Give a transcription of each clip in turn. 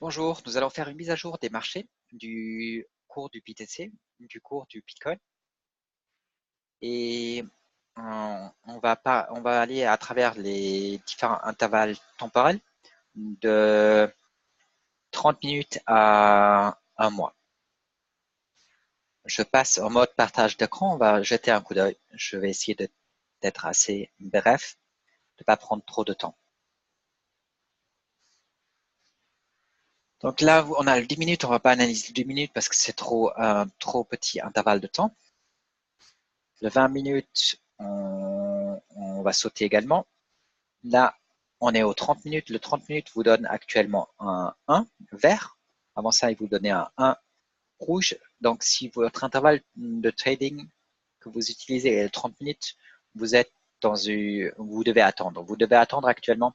Bonjour, nous allons faire une mise à jour des marchés du cours du BTC, du cours du Bitcoin. Et on va aller à travers les différents intervalles temporels de 30 minutes à un mois. Je passe en mode partage d'écran, on va jeter un coup d'œil. Je vais essayer d'être assez bref, de ne pas prendre trop de temps. Donc là, on a le 10 minutes, on ne va pas analyser le 10 minutes parce que c'est trop petit intervalle de temps. Le 20 minutes, on va sauter également. Là, on est aux 30 minutes. Le 30 minutes vous donne actuellement un 1 vert. Avant ça, il vous donnait un 1 rouge. Donc, si votre intervalle de trading que vous utilisez est 30 minutes, vous êtes vous devez attendre. Vous devez attendre actuellement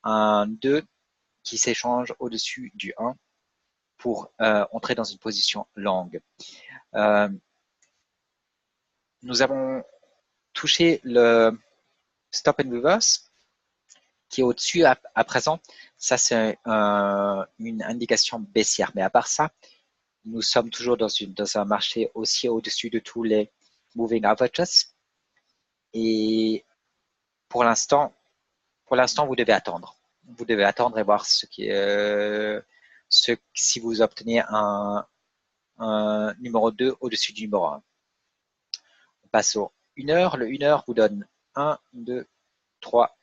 un 2 qui s'échange au-dessus du 1 pour entrer dans une position longue. Nous avons touché le stop and reverse qui est au-dessus à présent. Ça, c'est une indication baissière. Mais à part ça, nous sommes toujours dans un marché aussi au-dessus de tous les moving averages. Et pour l'instant, vous devez attendre. Vous devez attendre et voir si vous obtenez un numéro 2 au-dessus du numéro 1. On passe au 1 heure. Le 1 heure vous donne 1, 2, 3,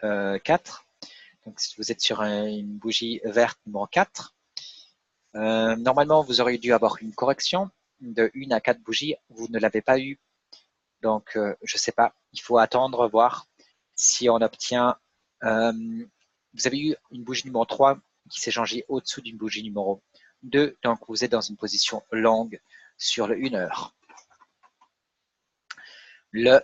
4. Donc, si vous êtes sur une bougie verte numéro 4, normalement, vous auriez dû avoir une correction de 1 à 4 bougies. Vous ne l'avez pas eu. Donc, je ne sais pas. Il faut attendre, voir si on obtient. Vous avez eu une bougie numéro 3 qui s'est changée au-dessous d'une bougie numéro 2. Donc, vous êtes dans une position longue sur le 1 heure. Le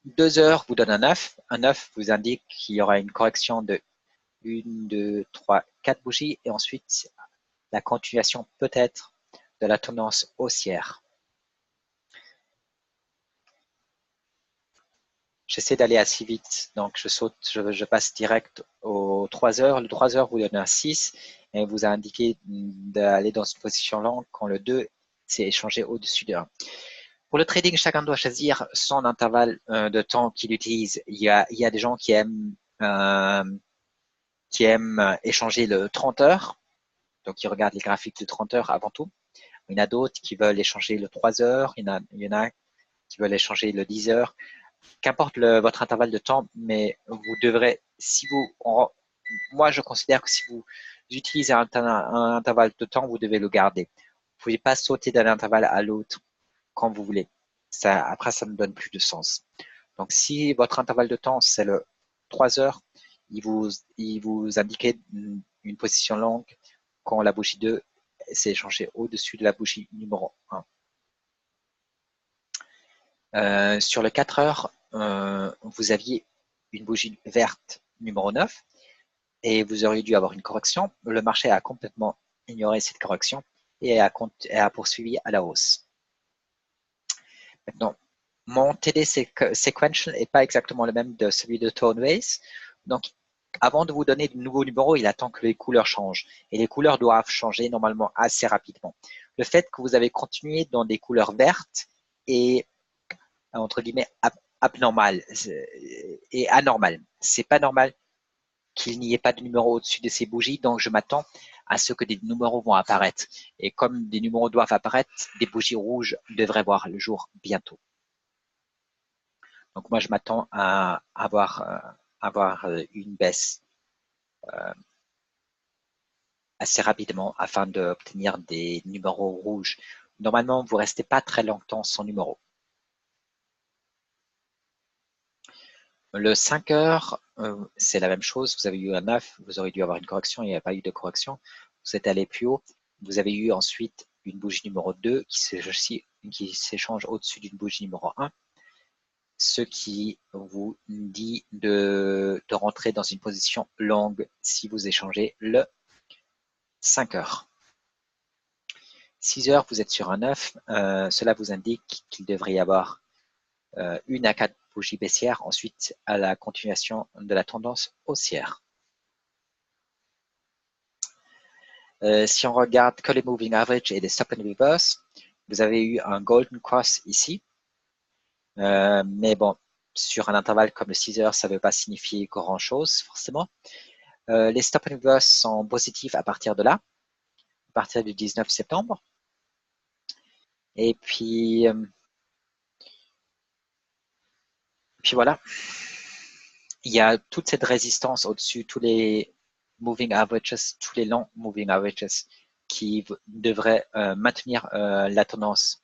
2 heures vous donne un 9. Un 9 vous indique qu'il y aura une correction de 1, 2, 3, 4 bougies et ensuite la continuation peut-être de la tendance haussière. J'essaie d'aller assez vite, donc je passe direct aux 3 heures. Le 3 heures vous donne un 6 et vous a indiqué d'aller dans une position longue quand le 2 s'est échangé au-dessus de 1. Pour le trading, chacun doit choisir son intervalle de temps qu'il utilise. Il y a des gens qui aiment échanger le 30 heures, donc ils regardent les graphiques de 30 heures avant tout. Il y en a d'autres qui veulent échanger le 3 heures, il y en a qui veulent échanger le 10 heures. Qu'importe votre intervalle de temps, mais vous devrez, moi je considère que si vous utilisez un intervalle de temps, vous devez le garder. Vous ne pouvez pas sauter d'un intervalle à l'autre quand vous voulez. Après, ça ne donne plus de sens. Donc, si votre intervalle de temps, c'est le 3 heures, il vous indiquait une position longue quand la bougie 2 s'est échangée au-dessus de la bougie numéro 1. Sur le 4 heures, vous aviez une bougie verte numéro 9 et vous auriez dû avoir une correction. Le marché a complètement ignoré cette correction et a poursuivi à la hausse. Maintenant, mon TD sequential n'est pas exactement le même de celui de Toneways. Donc, avant de vous donner de nouveaux numéros, il attend que les couleurs changent. Et les couleurs doivent changer normalement assez rapidement. Le fait que vous avez continué dans des couleurs vertes est, entre guillemets, abnormal et anormal. C'est pas normal qu'il n'y ait pas de numéro au-dessus de ces bougies, donc je m'attends à ce que des numéros vont apparaître. Et comme des numéros doivent apparaître, des bougies rouges devraient voir le jour bientôt. Donc moi, je m'attends à avoir une baisse assez rapidement afin d'obtenir des numéros rouges. Normalement, vous ne restez pas très longtemps sans numéro. Le 5 heures, c'est la même chose. Vous avez eu un 9, vous auriez dû avoir une correction, il n'y a pas eu de correction. Vous êtes allé plus haut. Vous avez eu ensuite une bougie numéro 2 qui s'échange au-dessus d'une bougie numéro 1. Ce qui vous dit de rentrer dans une position longue si vous échangez le 5 heures. 6 heures, vous êtes sur un 9. Cela vous indique qu'il devrait y avoir 1 à 4 bougies baissières, ensuite à la continuation de la tendance haussière. Si on regarde que les moving average et les stop and reverse, vous avez eu un golden cross ici. Mais bon, sur un intervalle comme le 6 heures, ça ne veut pas signifier grand-chose, forcément. Les stop and reverse sont positifs à partir de là, à partir du 19 septembre. Et puis voilà. Il y a toute cette résistance au-dessus, tous les moving averages, tous les longs moving averages qui devraient maintenir la tendance,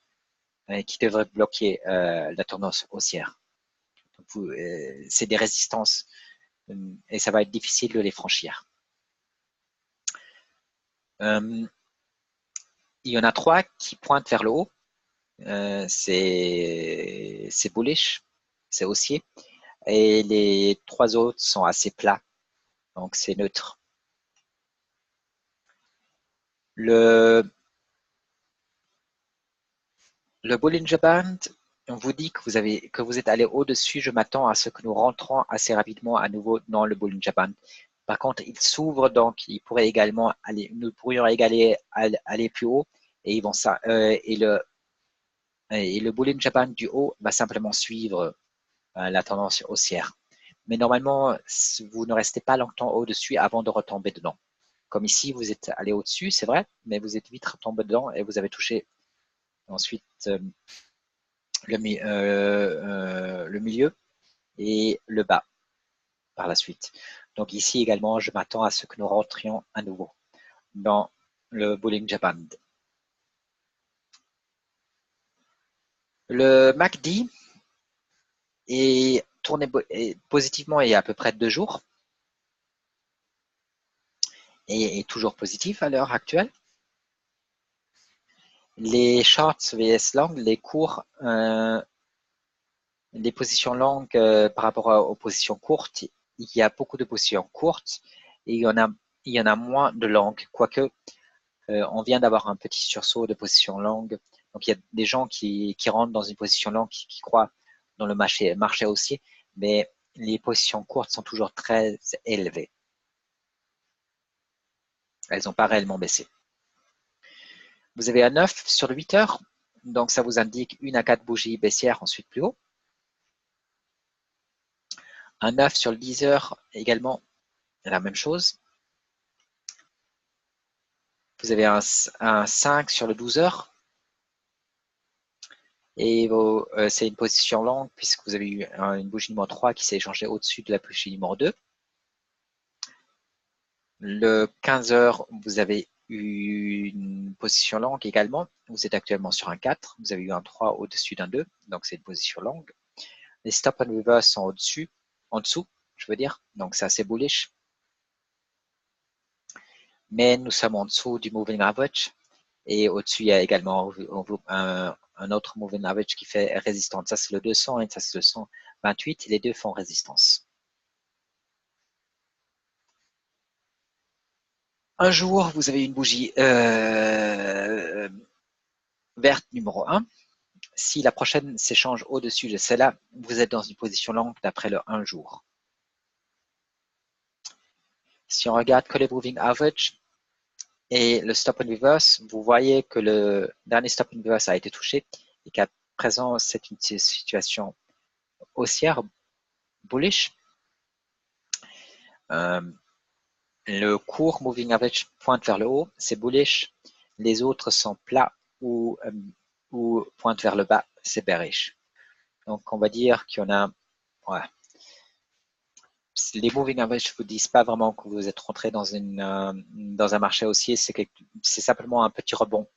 qui devraient bloquer la tendance haussière. C'est des résistances et ça va être difficile de les franchir. Il y en a 3 qui pointent vers le haut. C'est bullish, c'est haussier. Et les 3 autres sont assez plats, donc c'est neutre. Le Bollinger Band, on vous dit que vous êtes allé au-dessus. Je m'attends à ce que nous rentrons assez rapidement à nouveau dans le Bollinger Band. Par contre, il s'ouvre, donc il pourrait également aller, nous pourrions aller plus haut et ils vont ça et le Bollinger Band du haut va simplement suivre la tendance haussière. Mais normalement, vous ne restez pas longtemps au-dessus avant de retomber dedans. Comme ici, vous êtes allé au-dessus, c'est vrai, mais vous êtes vite retombé dedans et vous avez touché ensuite le milieu et le bas par la suite. Donc ici également, je m'attends à ce que nous rentrions à nouveau dans le Bollinger Band. Le MACD est tourné positivement il y a à peu près 2 jours et est toujours positif à l'heure actuelle. Les shorts vs long, les courts, les positions longues par rapport aux positions courtes, il y a beaucoup de positions courtes et il y en a moins de longues, quoique on vient d'avoir un petit sursaut de position longue. Donc il y a des gens qui rentrent dans une position longue, qui croient dans le marché haussier, mais les positions courtes sont toujours très élevées. Elles n'ont pas réellement baissé. Vous avez un 9 sur le 8 heures, donc ça vous indique 1 à 4 bougies baissières, ensuite plus haut. Un 9 sur le 10 heures, également la même chose. Vous avez un 5 sur le 12 heures. Et c'est une position longue puisque vous avez eu une bougie numéro 3 qui s'est échangée au-dessus de la bougie numéro 2. Le 15 heures, vous avez eu une position longue également. Vous êtes actuellement sur un 4. Vous avez eu un 3 au-dessus d'un 2. Donc, c'est une position longue. Les stop and reverse sont au-dessus, en dessous, je veux dire. Donc, c'est assez bullish. Mais nous sommes en dessous du moving average. Et au-dessus, il y a également un autre moving average qui fait résistance. Ça, c'est le 200 et ça, c'est le 128. Les deux font résistance. Un jour, vous avez une bougie verte numéro 1. Si la prochaine s'échange au-dessus de celle-là, vous êtes dans une position longue d'après le 1 jour. Si on regarde que les moving average et le stop and reverse, vous voyez que le dernier stop and reverse a été touché et qu'à présent, c'est une situation haussière, bullish. Le court moving average pointe vers le haut, c'est bullish. Les autres sont plats ou pointent vers le bas, c'est bearish. Donc, on va dire qu'il y en a. Ouais. Les moving averages ne vous disent pas vraiment que vous êtes rentré dans un marché haussier, c'est simplement un petit rebond,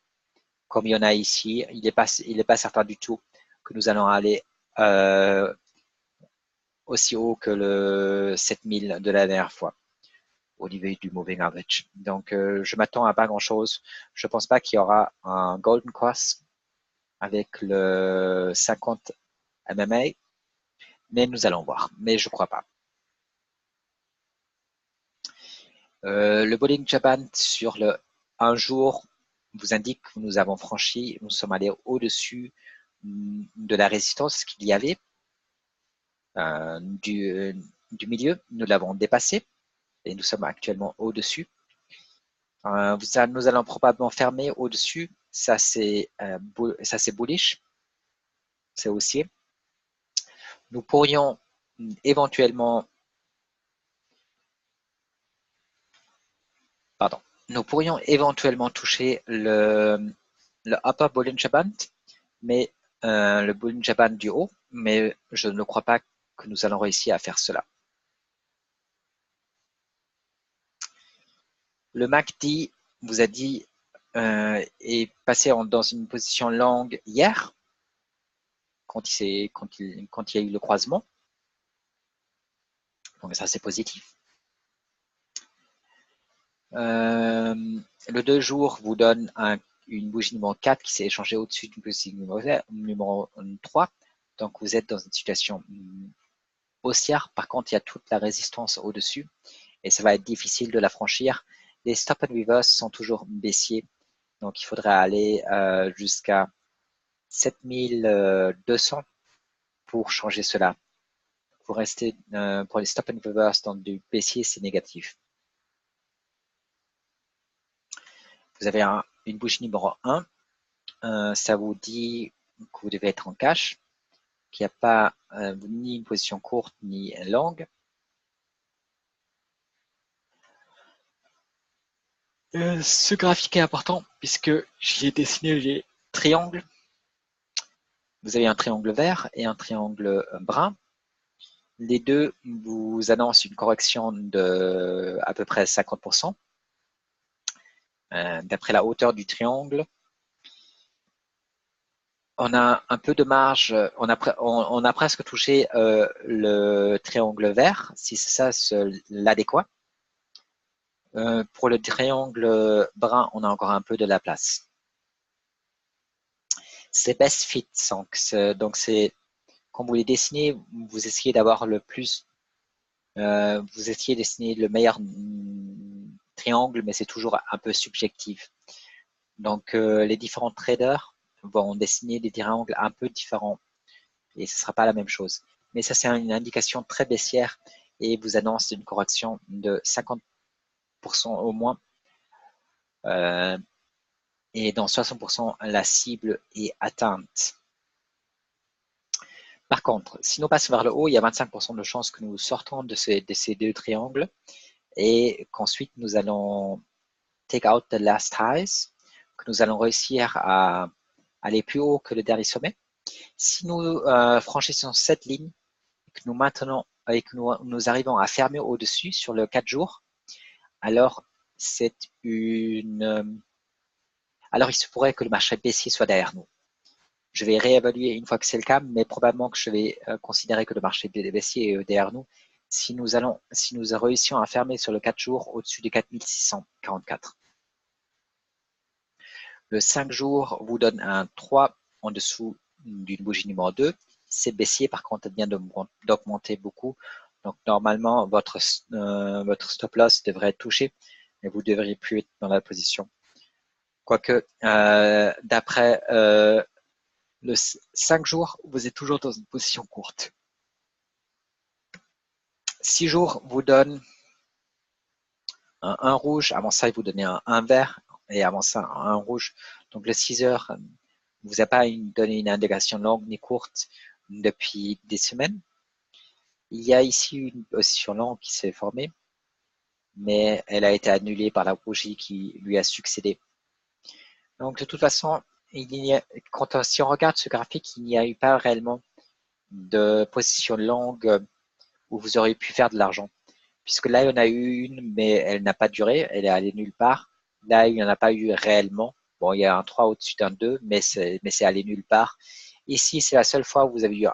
comme il y en a ici. Il n'est pas certain du tout que nous allons aller aussi haut que le 7000 de la dernière fois au niveau du moving average. Donc, je m'attends à pas grand-chose. Je ne pense pas qu'il y aura un golden cross avec le 50 MMA, mais nous allons voir. Mais je ne crois pas. Le Bollinger Band sur le 1 jour vous indique que nous avons franchi, nous sommes allés au-dessus de la résistance qu'il y avait du milieu. Nous l'avons dépassé et nous sommes actuellement au-dessus. Nous allons probablement fermer au-dessus. Ça, c'est bullish. C'est haussier. Nous pourrions éventuellement toucher le upper Bollinger Band, mais le Bollinger Band du haut, mais je ne crois pas que nous allons réussir à faire cela. Le MACD vous a dit est passé dans une position longue hier, quand il y a eu le croisement. Donc ça, c'est positif. Le 2 jours vous donne une bougie numéro 4 qui s'est échangée au-dessus d'une bougie numéro 3. Donc vous êtes dans une situation haussière. Par contre, il y a toute la résistance au-dessus et ça va être difficile de la franchir. Les stop and reverse sont toujours baissiers. Donc il faudrait aller jusqu'à 7200 pour changer cela. Pour rester pour les stop and reverse dans du baissier, c'est négatif. Vous avez une bougie numéro 1. Ça vous dit que vous devez être en cash, qu'il n'y a pas ni une position courte ni longue. Ce graphique est important puisque j'y ai dessiné les triangles. Vous avez un triangle vert et un triangle brun. Les deux vous annoncent une correction de à peu près 50%. D'après la hauteur du triangle, on a un peu de marge, on a presque touché le triangle vert, si c'est ça l'adéquat. Pour le triangle brun, on a encore un peu de la place. C'est best fit, donc c'est quand vous les dessinez, vous essayez d'avoir le plus, vous essayez de dessiner le meilleur triangle, mais c'est toujours un peu subjectif. Donc les différents traders vont dessiner des triangles un peu différents et ce ne sera pas la même chose. Mais ça, c'est une indication très baissière et vous annonce une correction de 50% au moins. Et dans 60%, la cible est atteinte. Par contre, si nous passons vers le haut, il y a 25% de chances que nous sortons de ces deux triangles et qu'ensuite nous allons take out the last highs, que nous allons réussir à aller plus haut que le dernier sommet. Si nous franchissons cette ligne et que nous maintenons et que nous arrivons à fermer au-dessus sur le 4 jours, alors alors il se pourrait que le marché baissier soit derrière nous. Je vais réévaluer une fois que c'est le cas, mais probablement que je vais considérer que le marché baissier est derrière nous si nous réussissons à fermer sur le 4 jours au-dessus de 4644. Le 5 jours vous donne un 3 en dessous d'une bougie numéro 2. C'est baissier, par contre, vient d'augmenter beaucoup. Donc, normalement, votre stop loss devrait être touché, mais vous ne devriez plus être dans la position. Quoique, d'après le 5 jours, vous êtes toujours dans une position courte. 6 jours vous donne un 1 rouge, avant ça, il vous donnait un 1 vert, et avant ça, un 1 rouge. Donc, le 6 heures ne vous a pas donné une indication longue ni courte depuis des semaines. Il y a ici une position longue qui s'est formée, mais elle a été annulée par la bougie qui lui a succédé. Donc, de toute façon, si on regarde ce graphique, il n'y a eu pas réellement de position longue où vous auriez pu faire de l'argent. Puisque là, il y en a eu une, mais elle n'a pas duré, elle est allée nulle part. Là, il n'y en a pas eu réellement. Bon, il y a un 3 au-dessus d'un 2, mais c'est allé nulle part. Ici, c'est la seule fois où vous avez eu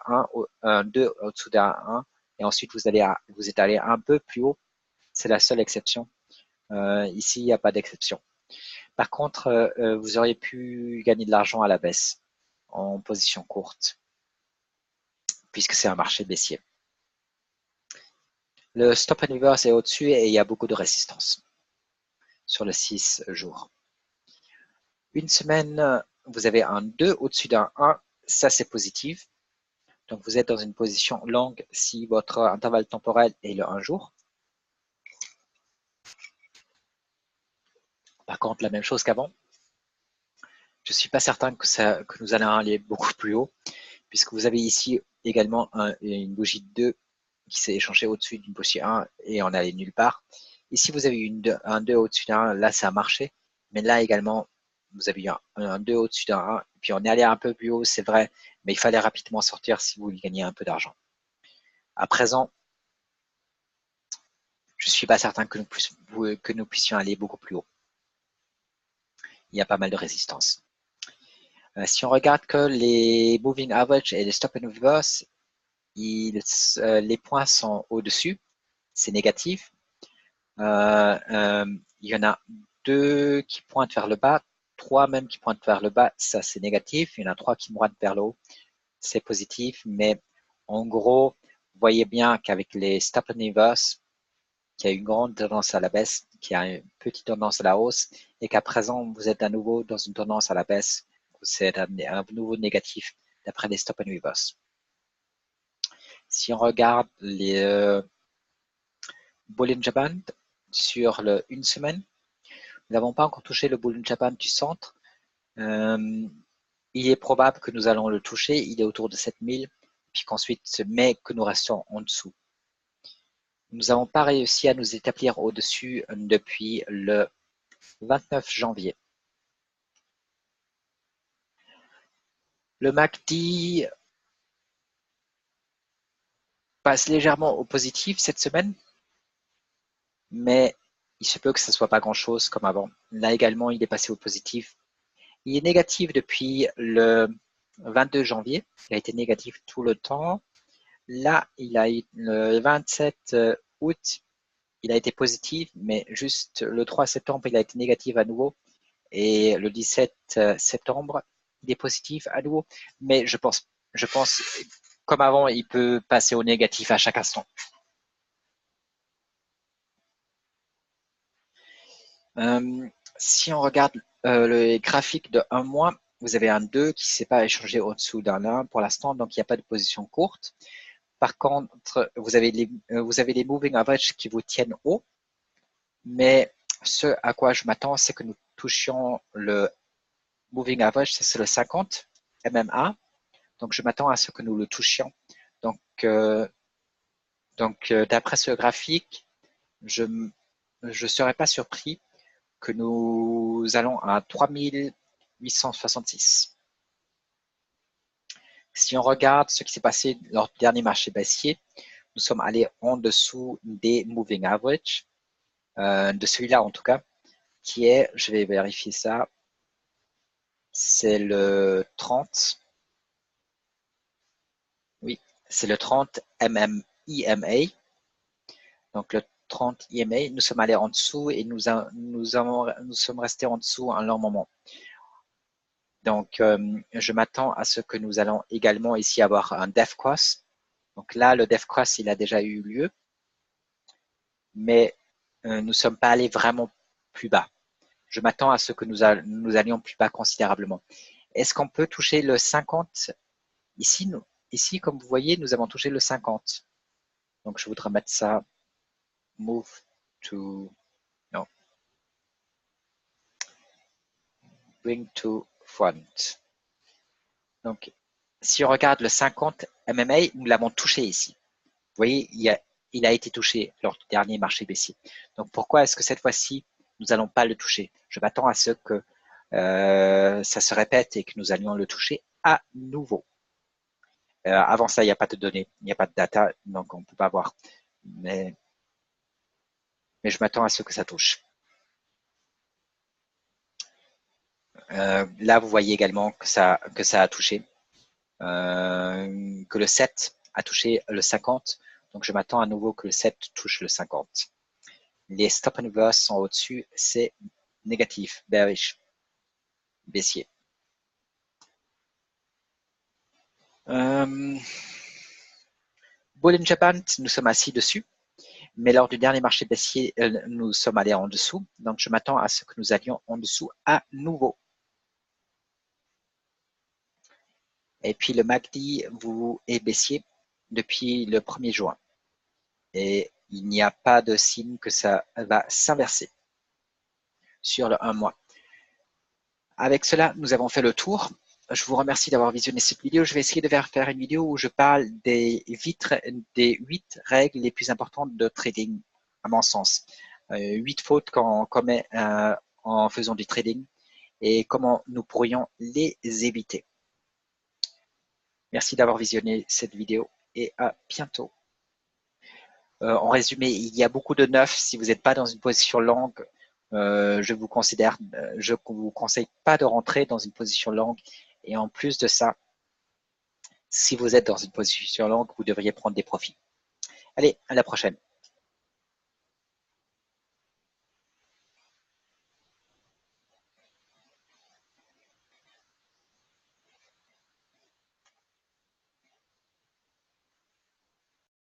un 2 au-dessous d'un 1, et ensuite vous êtes allé un peu plus haut. C'est la seule exception. Ici, il n'y a pas d'exception. Par contre, vous auriez pu gagner de l'argent à la baisse en position courte, puisque c'est un marché baissier. Le stop and reverse est au-dessus et il y a beaucoup de résistance sur le 6 jours. Une semaine, vous avez un 2 au-dessus d'un 1, ça c'est positif. Donc vous êtes dans une position longue si votre intervalle temporel est le 1 jour. Par contre, la même chose qu'avant, je ne suis pas certain que nous allons aller beaucoup plus haut, puisque vous avez ici également une bougie 2 qui s'est échangée au-dessus d'une bougie 1 et on allait nulle part. Ici, vous avez un 2 au-dessus d'un 1, là ça a marché, mais là également, vous avez eu un 2 au-dessus d'un 1, puis on est allé un peu plus haut, c'est vrai, mais il fallait rapidement sortir si vous voulez gagner un peu d'argent. À présent, je ne suis pas certain que nous puissions aller beaucoup plus haut. Il y a pas mal de résistance. Si on regarde que les moving average et les stop and reverse, les points sont au-dessus, c'est négatif. Il y en a 2 qui pointent vers le bas, 3 même qui pointent vers le bas, ça c'est négatif. Il y en a 3 qui pointent vers le haut, c'est positif. Mais en gros, vous voyez bien qu'avec les stop and reverse, qu'il y a une grande tendance à la baisse, qu'il y a une petite tendance à la hausse, et qu'à présent, vous êtes à nouveau dans une tendance à la baisse, c'est à nouveau négatif d'après les stop and reverse. Si on regarde les Bollinger Band sur une semaine, nous n'avons pas encore touché le Bollinger Band du centre. Il est probable que nous allons le toucher, il est autour de 7000, puis qu'ensuite, mais que nous restons en dessous. Nous n'avons pas réussi à nous établir au-dessus depuis le 29 janvier. Le MACD passe légèrement au positif cette semaine, mais il se peut que ce ne soit pas grand-chose comme avant. Là également, il est passé au positif. Il est négatif depuis le 22 janvier. Il a été négatif tout le temps. Là, le 27 août, il a été positif, mais juste le 3 septembre, il a été négatif à nouveau. Et le 17 septembre, il est positif à nouveau. Mais je pense, comme avant, il peut passer au négatif à chaque instant. Si on regarde le graphique de 1 mois, vous avez un 2 qui ne s'est pas échangé au-dessous d'un 1 pour l'instant, donc il n'y a pas de position courte. Par contre, vous avez les moving average qui vous tiennent haut, mais ce à quoi je m'attends, c'est que nous touchions le moving average, c'est le 50 MMA, donc je m'attends à ce que nous le touchions. Donc d'après ce graphique, je ne serais pas surpris que nous allons à 3866. Si on regarde ce qui s'est passé lors du dernier marché baissier, nous sommes allés en dessous des moving average, de celui-là en tout cas, qui est, je vais vérifier ça, c'est le 30. Oui, c'est le 30 EMA. Donc le 30 EMA, nous sommes allés en dessous et nous sommes restés en dessous un long moment. Donc, je m'attends à ce que nous allons également ici avoir un Def Cross. Donc là, le Def Cross, il a déjà eu lieu, mais nous ne sommes pas allés vraiment plus bas. Je m'attends à ce que nous allions plus bas considérablement. Est-ce qu'on peut toucher le 50 ici? Ici, comme vous voyez, nous avons touché le 50. Donc, je voudrais mettre ça, move to, non, bring to front. Donc, si on regarde le 50 MMA, nous l'avons touché ici. Vous voyez, il a été touché lors du dernier marché baissier. Donc, pourquoi est-ce que cette fois-ci, nous n'allons pas le toucher? Je m'attends à ce que ça se répète et que nous allions le toucher à nouveau. Avant ça, il n'y a pas de données, il n'y a pas de data, donc on ne peut pas voir. Mais je m'attends à ce que ça touche. Là, vous voyez également que ça a touché, que le 7 a touché le 50. Donc, je m'attends à nouveau que le 7 touche le 50. Les stop and reverse sont au-dessus, c'est négatif, bearish, baissier. Bollinger Band, nous sommes assis dessus, mais lors du dernier marché baissier, nous sommes allés en dessous. Donc, je m'attends à ce que nous allions en dessous à nouveau. Et puis, le MACD vous est baissier depuis le 1er juin. Et il n'y a pas de signe que ça va s'inverser. sur le 1 mois. Avec cela, nous avons fait le tour. Je vous remercie d'avoir visionné cette vidéo. Je vais essayer de faire une vidéo où je parle des 8 règles les plus importantes de trading, à mon sens. 8 fautes qu'on commet en faisant du trading et comment nous pourrions les éviter. Merci d'avoir visionné cette vidéo et à bientôt. En résumé, il y a beaucoup de neufs. Si vous n'êtes pas dans une position longue, je vous conseille pas de rentrer dans une position longue. Et en plus de ça, si vous êtes dans une position longue, vous devriez prendre des profits. Allez, à la prochaine.